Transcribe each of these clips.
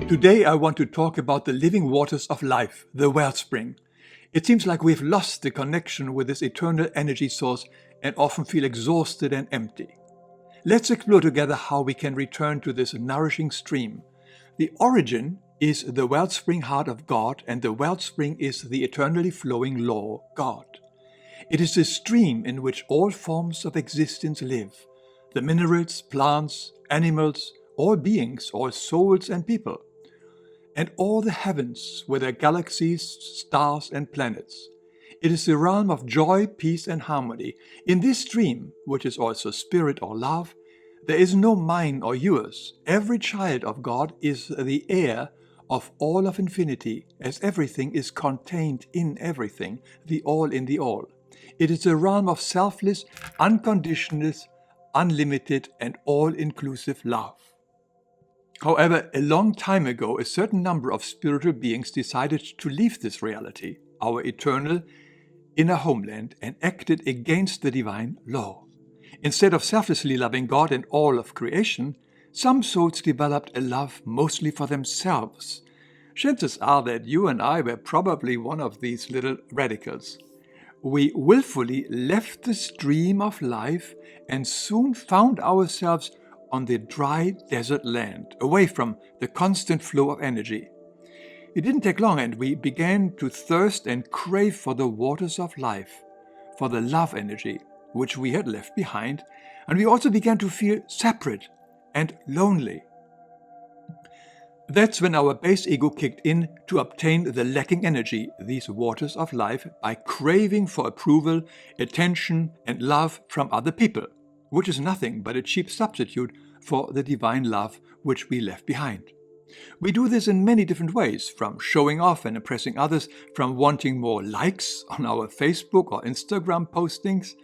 Today I want to talk about the living waters of life, the wellspring. It seems like we've lost the connection with this eternal energy source and often feel exhausted and empty. Let's explore together how we can return to this nourishing stream. The origin is the wellspring heart of God, and the wellspring is the eternally flowing law, God. It is the stream in which all forms of existence live. The minerals, plants, animals, all beings, all souls and people. And all the heavens with their galaxies, stars and planets. It is the realm of joy, peace and harmony. In this stream, which is also spirit or love, there is no mine or yours. Every child of God is the heir of all of infinity, as everything is contained in everything, the all in the all. It is a realm of selfless, unconditional, unlimited and all-inclusive love. However, a long time ago, a certain number of spiritual beings decided to leave this reality, our eternal inner homeland, and acted against the divine law. Instead of selflessly loving God and all of creation, some souls developed a love mostly for themselves. Chances are that you and I were probably one of these little radicals. We willfully left the stream of life and soon found ourselves on the dry desert land, away from the constant flow of energy. It didn't take long and we began to thirst and crave for the waters of life, for the love energy, which we had left behind, and we also began to feel separate and lonely. That's when our base ego kicked in to obtain the lacking energy, these waters of life, by craving for approval, attention, and love from other people, which is nothing but a cheap substitute for the divine love which we left behind. We do this in many different ways, from showing off and impressing others, from wanting more likes on our Facebook or Instagram postings,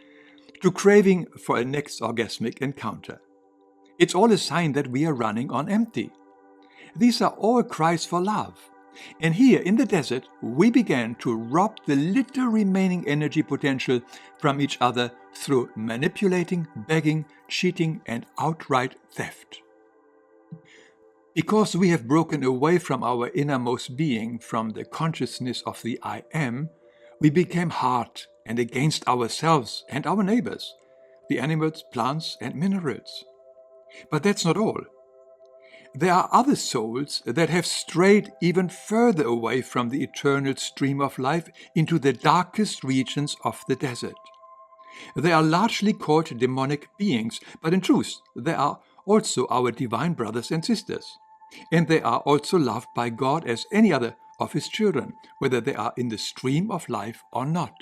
to craving for a next orgasmic encounter. It's all a sign that we are running on empty. These are all cries for love. And here in the desert, we began to rob the little remaining energy potential from each other through manipulating, begging, cheating, and outright theft. Because we have broken away from our innermost being, from the consciousness of the I Am, we became hard and against ourselves and our neighbors, the animals, plants, and minerals. But that's not all. There are other souls that have strayed even further away from the eternal stream of life into the darkest regions of the desert. They are largely called demonic beings, but in truth, they are also our divine brothers and sisters. And they are also loved by God as any other of His children, whether they are in the stream of life or not.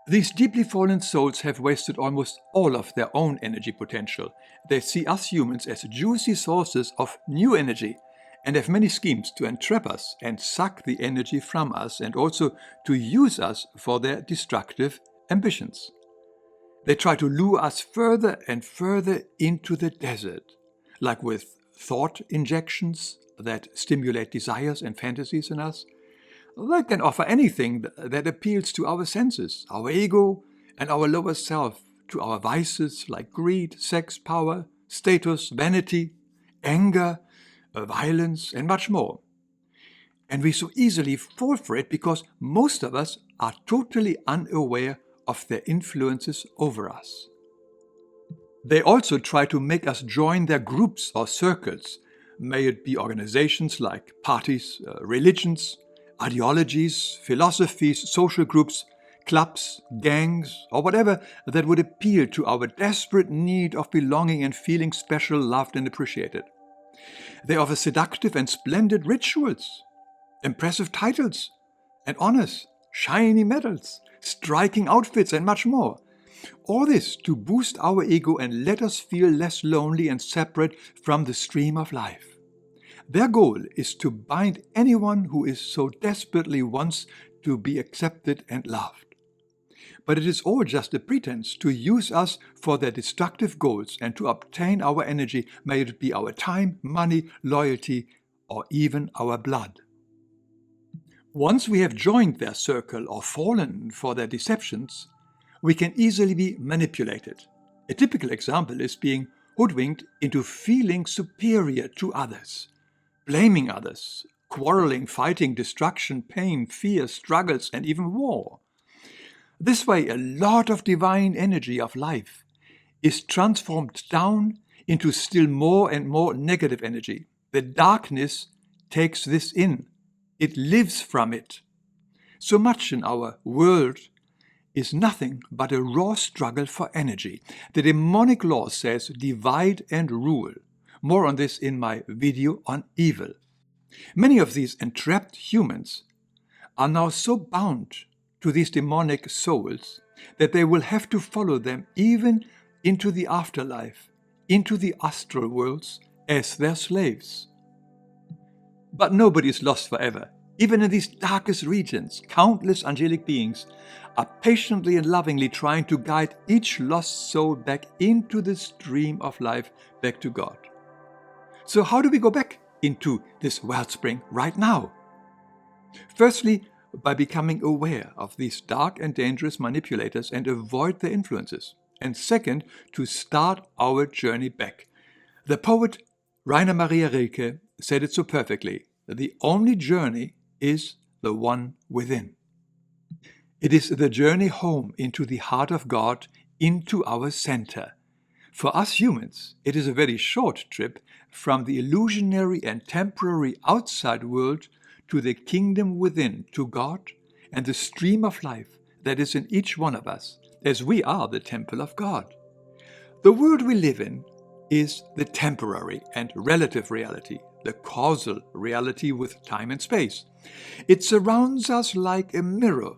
These deeply fallen souls have wasted almost all of their own energy potential. They see us humans as juicy sources of new energy and have many schemes to entrap us and suck the energy from us and also to use us for their destructive ambitions. They try to lure us further and further into the desert, like with thought injections that stimulate desires and fantasies in us. They can offer anything that appeals to our senses, our ego, and our lower self, to our vices like greed, sex, power, status, vanity, anger, violence, and much more. And we so easily fall for it because most of us are totally unaware of their influences over us. They also try to make us join their groups or circles, may it be organizations like parties, religions, ideologies, philosophies, social groups, clubs, gangs, or whatever that would appeal to our desperate need of belonging and feeling special, loved, and appreciated. They offer seductive and splendid rituals, impressive titles and honors, shiny medals, striking outfits, and much more. All this to boost our ego and let us feel less lonely and separate from the stream of life. Their goal is to bind anyone who is so desperately wants to be accepted and loved. But it is all just a pretense to use us for their destructive goals and to obtain our energy, may it be our time, money, loyalty, or even our blood. Once we have joined their circle or fallen for their deceptions, we can easily be manipulated. A typical example is being hoodwinked into feeling superior to others, blaming others, quarreling, fighting, destruction, pain, fear, struggles, and even war. This way, a lot of divine energy of life is transformed down into still more and more negative energy. The darkness takes this in. It lives from it. So much in our world is nothing but a raw struggle for energy. The demonic law says divide and rule. More on this in my video on evil. Many of these entrapped humans are now so bound to these demonic souls that they will have to follow them even into the afterlife, into the astral worlds as their slaves. But nobody is lost forever. Even in these darkest regions, countless angelic beings are patiently and lovingly trying to guide each lost soul back into the stream of life, back to God. So how do we go back into this wellspring right now? Firstly, by becoming aware of these dark and dangerous manipulators and avoid their influences. And second, to start our journey back. The poet Rainer Maria Rilke said it so perfectly: the only journey is the one within. It is the journey home into the heart of God, into our center. For us humans, it is a very short trip from the illusionary and temporary outside world to the kingdom within, to God and the stream of life that is in each one of us, as we are the temple of God. The world we live in is the temporary and relative reality, the causal reality with time and space. It surrounds us like a mirror,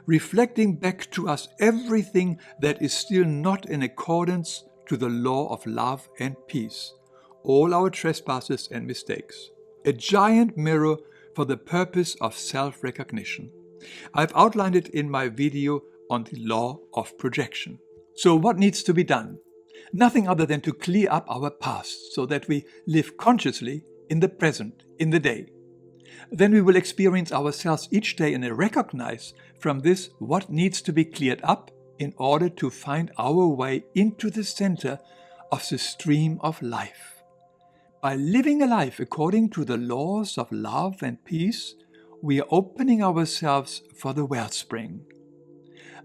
reflecting back to us everything that is still not in accordance to the law of love and peace, all our trespasses and mistakes. A giant mirror for the purpose of self-recognition. I've outlined it in my video on the law of projection. So what needs to be done? Nothing other than to clear up our past so that we live consciously in the present, in the day. Then we will experience ourselves each day and recognize from this what needs to be cleared up in order to find our way into the center of the stream of life. By living a life according to the laws of love and peace, we are opening ourselves for the wellspring.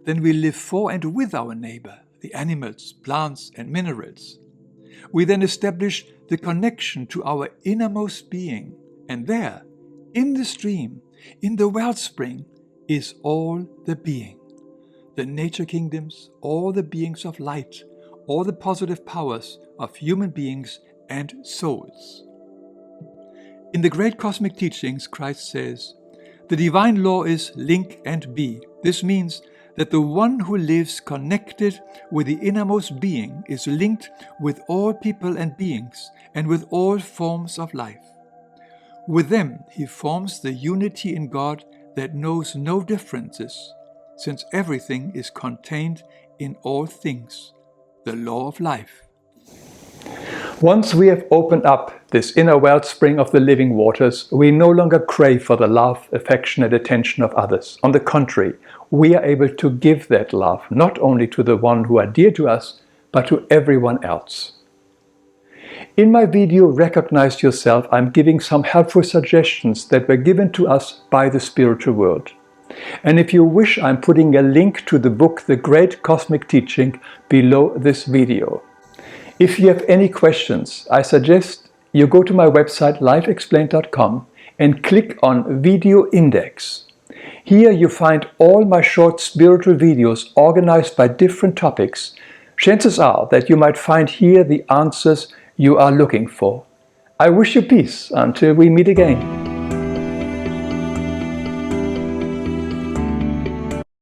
Then we live for and with our neighbor, the animals, plants, and minerals. We then establish the connection to our innermost being, and there, in the stream, in the wellspring, is all the being. The nature kingdoms, all the beings of light, all the positive powers of human beings and souls. In the great cosmic teachings, Christ says, the divine law is link and be. This means that the one who lives connected with the innermost being is linked with all people and beings and with all forms of life. With them, he forms the unity in God that knows no differences, since everything is contained in all things, the law of life. Once we have opened up this inner wellspring of the living waters, we no longer crave for the love, affection, and attention of others. On the contrary, we are able to give that love not only to the one who are dear to us, but to everyone else. In my video Recognize Yourself, I'm giving some helpful suggestions that were given to us by the spiritual world. And if you wish, I'm putting a link to the book The Great Cosmic Teaching below this video. If you have any questions, I suggest you go to my website lifeexplained.com and click on Video Index. Here you find all my short spiritual videos organized by different topics. Chances are that you might find here the answers you are looking for. I wish you peace until we meet again.